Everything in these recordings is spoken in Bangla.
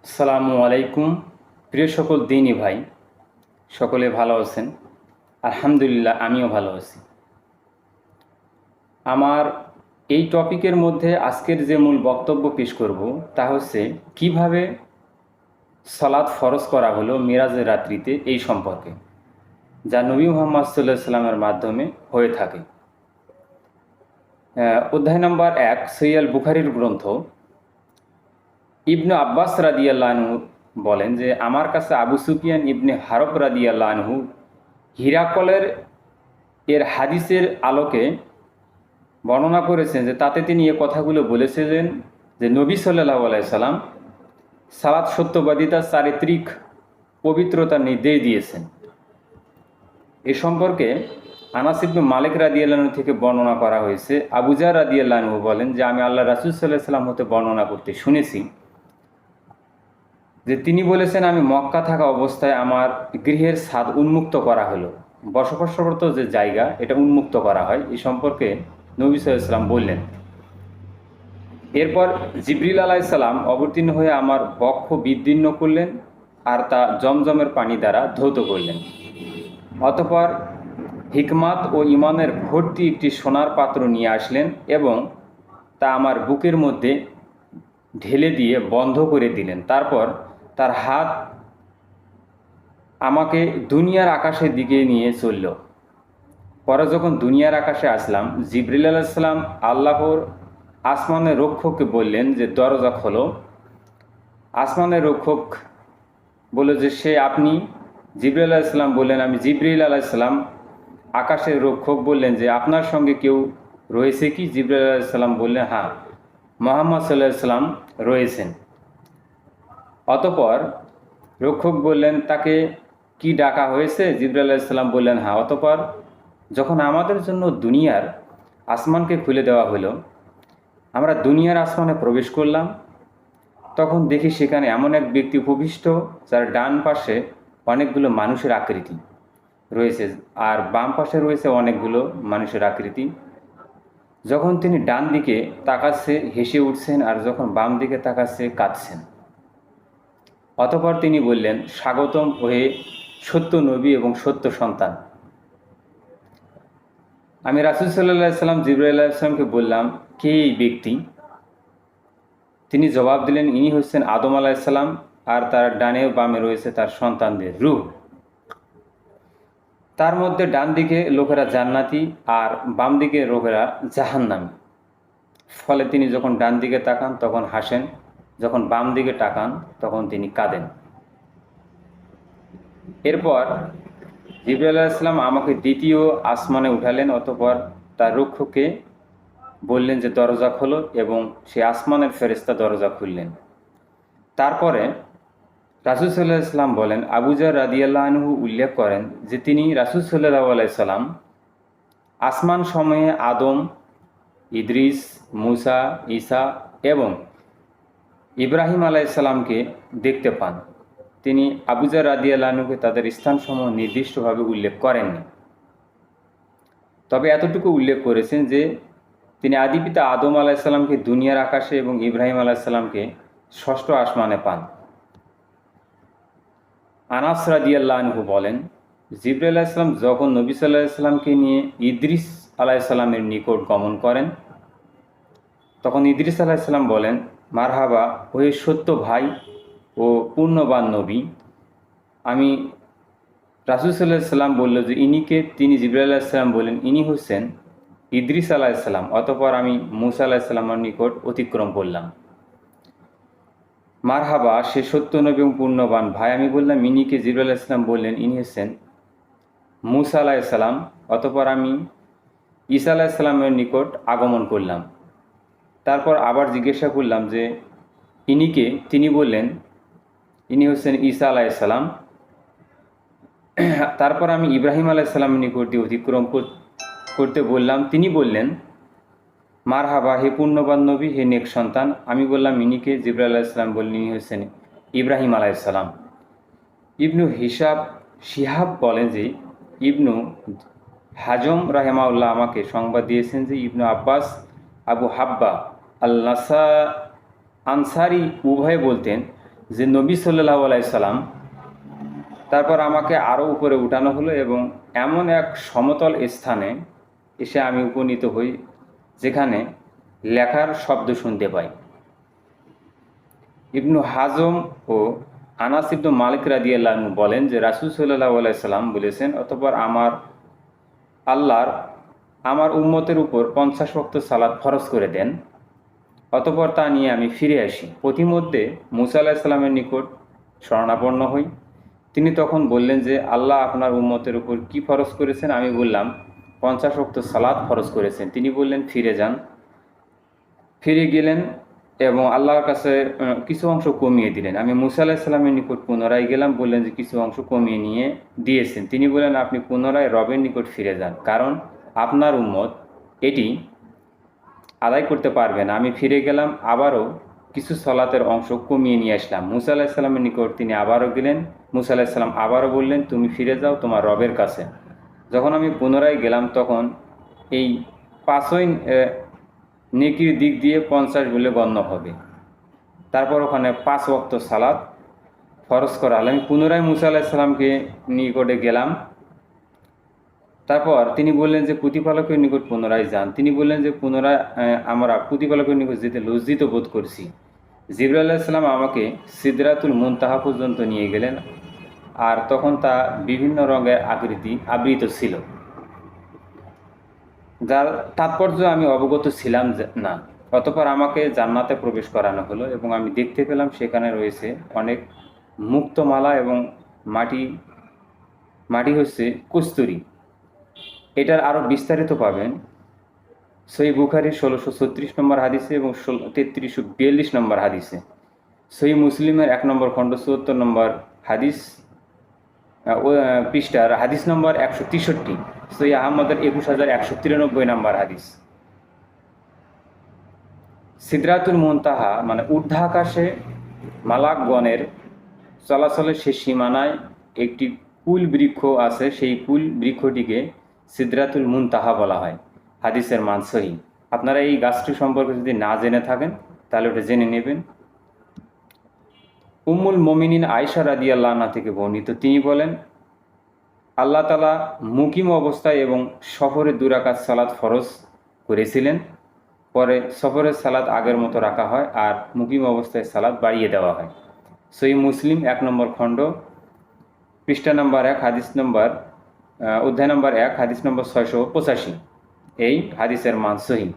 আসসালামু আলাইকুম। প্রিয় সকল দিনী ভাই, সকলে ভালো আছেন? আলহামদুলিল্লাহ, আমিও ভালো আছি। আমার এই টপিকের মধ্যে আজকের যে মূল বক্তব্য পেশ করব তা হচ্ছে কিভাবে সালাত ফরজ করা হলো মিরাজের রাত্রিতে, এই সম্পর্কে, যা নবী মুহাম্মদ সাল্লাল্লাহু আলাইহি ওয়াসাল্লামের মাধ্যমে হয়ে থাকে। অধ্যায় নম্বর 1, সহিহ আল বুখারীর গ্রন্থ। ইবনে আব্বাস রাদিয়াল্লাহু আনহু বলেন যে আমার কাছে আবু সুফিয়ান ইবনে হারব রাদিয়াল্লাহু আনহু হিরাকলের হাদিসের আলোকে বর্ণনা করেছেন যে তাতে তিনি এ কথাগুলো বলেছিলেন যে নবী সাল্লাল্লাহু আলাইহি সাল্লাম সালাত সত্যবাদিতার চারিত্রিক পবিত্রতার নির্দেশ দিয়েছেন। এ সম্পর্কে আনাস ইবনে মালিক রাদিয়াল্লাহু আনহু থেকে বর্ণনা করা হয়েছে। আবু যর রাদিয়াল্লাহু আনহু বলেন যে আমি আল্লাহ রাসূল সাল্লাল্লাহু আলাইহি সাল্লাম হতে বর্ণনা করতে শুনেছি যে তিনি বলেছেন, আমি মক্কা থাকা অবস্থায় আমার গৃহের ছাদ উন্মুক্ত করা হলো। বসবাসরত যে জায়গা, এটা উন্মুক্ত করা হয়, এই সম্পর্কে নবী সাল্লাল্লাহু আলাইহি সাল্লাম বললেন। এরপর জিবরিল আলাইহিস সালাম অবতীর্ণ হয়ে আমার বক্ষ বিদীর্ণ করলেন আর তা জমজমের পানি দ্বারা ধৌত করলেন। অতঃপর হিকমাত ও ইমানের ভর্তি একটি সোনার পাত্র নিয়ে আসলেন এবং তা আমার বুকের মধ্যে ঢেলে দিয়ে বন্ধ করে দিলেন। তারপর তার হাত আমাকে দুনিয়ার আকাশের দিকে নিয়ে চলল। পরে যখন দুনিয়ার আকাশে আসলাম, জিবরিল আলাইহিস সালাম আল্লাহর আসমানের রক্ষককে বললেন যে দরজা খোলো। আসমানের রক্ষক বলল যে সে আপনি? জিবরিল আলাইহিস সালাম বললেন, আমি জিবরিল আলাইহিস সালাম। আকাশের রক্ষক বললেন যে আপনার সঙ্গে কেউ রয়েছে কি? জিবরিল আলাইহিস সালাম বললেন, হ্যাঁ, মুহাম্মদ সাল্লাল্লাহু আলাইহি সাল্লাম রয়েছেন। অতঃপর রক্ষক বললেন, তাকে কি ডাকা হয়েছে? জিবরিল আলাইহিস সালাম বললেন, হ্যাঁ। অতঃপর যখন আমাদের জন্য দুনিয়ার আসমানকে খুলে দেওয়া হলো, আমরা দুনিয়ার আসমানে প্রবেশ করলাম। তখন দেখি সেখানে এমন এক ব্যক্তি উপবিষ্ট, যার ডান পাশে অনেকগুলো মানুষের আকৃতি রয়েছে আর বাম পাশে রয়েছে অনেকগুলো মানুষের আকৃতি। যখন তিনি ডান দিকে তাকাচ্ছে হেসে উঠছেন আর যখন বাম দিকে তাকাচ্ছে কাঁদছেন। অতঃপর তিনি বললেন, স্বাগতম ওহে সত্য নবী এবং সত্য সন্তান। আমি রাসূল সাল্লাল্লাহু আলাইহি সাল্লাম জিবরাইল আলাইহিস সালামকে বললাম, কে এই ব্যক্তি? তিনি জবাব দিলেন, ইনি হচ্ছেন আদম আলাইহিস সালাম আর তার ডানে ও বামে রয়েছে তার সন্তানদের রূহ। তার মধ্যে ডান দিকে লোকেরা জান্নাতি আর বাম দিকে লোকেরা জাহান্নামী। ফলে তিনি যখন ডান দিকে তাকান তখন হাসেন, যখন বাম দিকে তাকান তখন তিনি কাঁদেন। এরপর জিবরাইল আলাইহিস সালাম আমাকে দ্বিতীয় আসমানে উঠালেন। অতঃপর তার রক্ষককে বললেন যে দরজা খোলো এবং সে আসমানের ফেরেশতা দরজা খুললেন। তারপরে রাসূল সাল্লাল্লাহু আলাইহি সাল্লাম বলেন, আবু যর রাদিয়াল্লাহু আনহু উল্লেখ করেন যে তিনি রাসূল সাল্লাল্লাহু আলাইহি সাল্লাম আসমান সময়ে আদম, ইদ্রিস, মুসা, ঈসা এবং ইব্রাহিম আলাইহিস সালামকে দেখতে পান। তিনি আবু যর রাদিয়াল্লাহু আনহুকে তাদের স্থানসমূহ নির্দিষ্টভাবে উল্লেখ করেননি, তবে এতটুকু উল্লেখ করেছেন যে তিনি আদিপিতা আদম আলাইহিস সালামকে দুনিয়ার আকাশে এবং ইব্রাহিম আলাইহিস সালামকে ষষ্ঠ আসমানে পান। আনাস রাদিয়াল্লাহু আনহু বলেন, জিবরাইল আলাইহিস সালাম যখন নবী সাল্লাল্লাহু আলাইহি সাল্লামকে নিয়ে ইদ্রিস আলাইহিস সালামের নিকট গমন করেন, তখন ইদ্রিস আলাইহিস সালাম বলেন, মারহাবা ওহে সত্য ভাই ও পূর্ণবান নবী। আমি রাসূল সাল্লাল্লাহু আলাইহি সাল্লাম বলল যে ইনিকে? তিনি জিবরাইল আলাইহিস সালাম বলেন, ইনি হচ্ছেন ইদ্রিস আলাইহিস সালাম। অতঃপর আমি মূসা আলাইহিস সালামের নিকট অতিক্রম করলাম। মারহাবা, সে সত্য নবী এবং পূর্ণবান ভাই। আমি বললাম, ইনিকে? জিবরাইল আলাইহিস সালাম বললেন, ইনি হচ্ছেন মূসা আলাইহিস সালাম। অতঃপর আমি ঈসা আলাইহিস সালামের নিকট আগমন করলাম। তারপর আবার জিজ্ঞাসা করলাম যে ইনিকে? তিনি বললেন, ইনি হচ্ছেন ঈসা আলাইহিস সালাম। তারপর আমি ইব্রাহিম আলাইহিস সালামের নিকট দিয়ে অতিক্রম করতে বললাম। তিনি বললেন, মারহাবা, হে পূর্ণবান নবী, হে নেক সন্তান। আমি বললাম, ইনিকে? জিবরাইল আলাইহিস সালাম বললেন, ইনি হচ্ছেন ইব্রাহিম আলাইহিস সালাম। ইবনু শিহাব বলেন যে ইবনু হাজম রাহিমাহুল্লাহ আমাকে সংবাদ দিয়েছেন যে ইবনু আব্বাস, আবু হাব্বা আল নাসা আনসারি উভয়ে বলতেন যে নবী সাল্লাল্লাহু আলাইহি সাল্লাম, তারপর আমাকে আরও উপরে উঠানো হলো এবং এমন এক সমতল স্থানে এসে আমি উপনীত হই যেখানে লেখার শব্দ শুনতে পাই। ইবনু হাজম ও আনাস ইবনু মালিক রাদিয়াল্লাহু আনহু বলেন যে রাসূল সাল্লাল্লাহু আলাইহি সাল্লাম বলেছেন, অতঃপর আল্লাহর আমার উম্মতের উপর 50 ওয়াক্ত সালাত ফরজ করে দেন। অতঃপর তা নিয়ে আমি ফিরে আসি। পথিমধ্যে মুসা আলাইহিস সালামের নিকট শরণাপন্ন হই। তিনি তখন বললেন যে আল্লাহ আপনার উম্মতের উপর কি ফরজ করেছেন? আমি বললাম 50 ওয়াক্ত সালাত ফরজ করেছেন। তিনি বললেন ফিরে যান। ফিরে গেলেন এবং আল্লাহর কাছে কিছু অংশ কমিয়ে দিলেন। আমি মুসা আলাইহিস সালামের নিকট পুনরায় গেলাম, বললেন যে কিছু অংশ কমিয়ে নিয়ে দিয়েছেন। তিনি বললেন আপনি পুনরায় রবের নিকট ফিরে যান, কারণ আপনার উম্মত এটি আদায় করতে পারবে না। আমি ফিরে গেলাম, আবারও কিছু সলাতের অংশ কমিয়ে নিয়ে আসলাম। মুসা আলাইহিস সালামের নিকট তিনি আবারও গেলেন। মুসা আলাইহিস সালাম আবারও বললেন তুমি ফিরে যাও তোমার রবের কাছে। যখন আমি পুনরায় গেলাম তখন এই 5ই নেকির দিক দিয়ে 50 বলে গণ্য হবে। তারপর ওখানে 5 ওয়াক্ত সালাত ফরজ করা হলো। আমি পুনরায় মুসা আলাইহিস সালামকে নিকটে গেলাম। তারপর তিনি বললেন যে প্রতিপালকের নিকট পুনরায় যান। তিনি বললেন যে পুনরায় আমরা প্রতিপালকের নিকট যেতে লজ্জিত বোধ করছি। জিবরাইল আলাইহিস সালাম আমাকে সিদরাতুল মুনতাহা পর্যন্ত নিয়ে গেলেন, আর তখন তা বিভিন্ন রঙের আকৃতি আবৃত ছিল, যার তাৎপর্য আমি অবগত ছিলাম না। অতঃপর আমাকে জান্নাতে প্রবেশ করানো হলো এবং আমি দেখতে পেলাম সেখানে রয়েছে অনেক মুক্তমালা এবং মাটি হচ্ছে কস্তুরী। এটার আরও বিস্তারিত পাবেন সহিহ বুখারী 1636 নম্বর হাদিসে এবং 3342 নম্বর হাদিসে। সহিহ মুসলিমের 1 নম্বর খণ্ড 74 নম্বর হাদিস পৃষ্ঠার হাদিস নম্বর 163। সহিহ আহমদের 21193 নম্বর হাদিস। সিদরাতুল মুনতাহা মানে ঊর্ধ্বাকাশে মালাকগণের চলাচলের সে সীমানায় একটি কুল বৃক্ষ আছে, সেই কুল বৃক্ষটিকে সিদরাতুল মুনতাহা বলা হয়। হাদিসের মান সহিহ। আপনারা এই গাছটি সম্পর্কে যদি না জেনে থাকেন তাহলে ওটা জেনে নেবেন। উম্মুল মুমিনিন আয়েশা রাদিয়াল্লাহু আনহা থেকে বর্ণিত, তিনি বলেন আল্লাহ তাআলা মুকিম অবস্থায় এবং সফরে 2 রাকাত সালাত ফরজ করেছিলেন। পরে সফরের সালাত আগের মতো রাখা হয় আর মুকিম অবস্থায় সালাত বাড়িয়ে দেওয়া হয়। সহিহ মুসলিম 1 নম্বর খণ্ড পৃষ্ঠা নম্বর 1 হাদিস নম্বর অধ্যায় নম্বর 1 হাদিস নম্বর 685। এই হাদিসের মান সহিহ।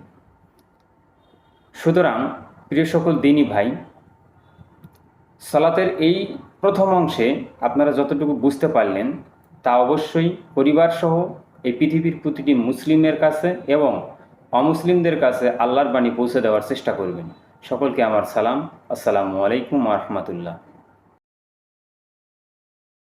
সুতরাং প্রিয় সকল দ্বীনী ভাই, সালাতের এই প্রথম অংশে আপনারা যতটুকু বুঝতে পারলেন তা অবশ্যই পরিবারসহ এই পৃথিবীর প্রতিটি মুসলিমের কাছে এবং অমুসলিমদের কাছে আল্লাহর বাণী পৌঁছে দেওয়ার চেষ্টা করবেন। সকলকে আমার সালাম। আসসালামু আলাইকুম ওয়া রাহমাতুল্লাহ।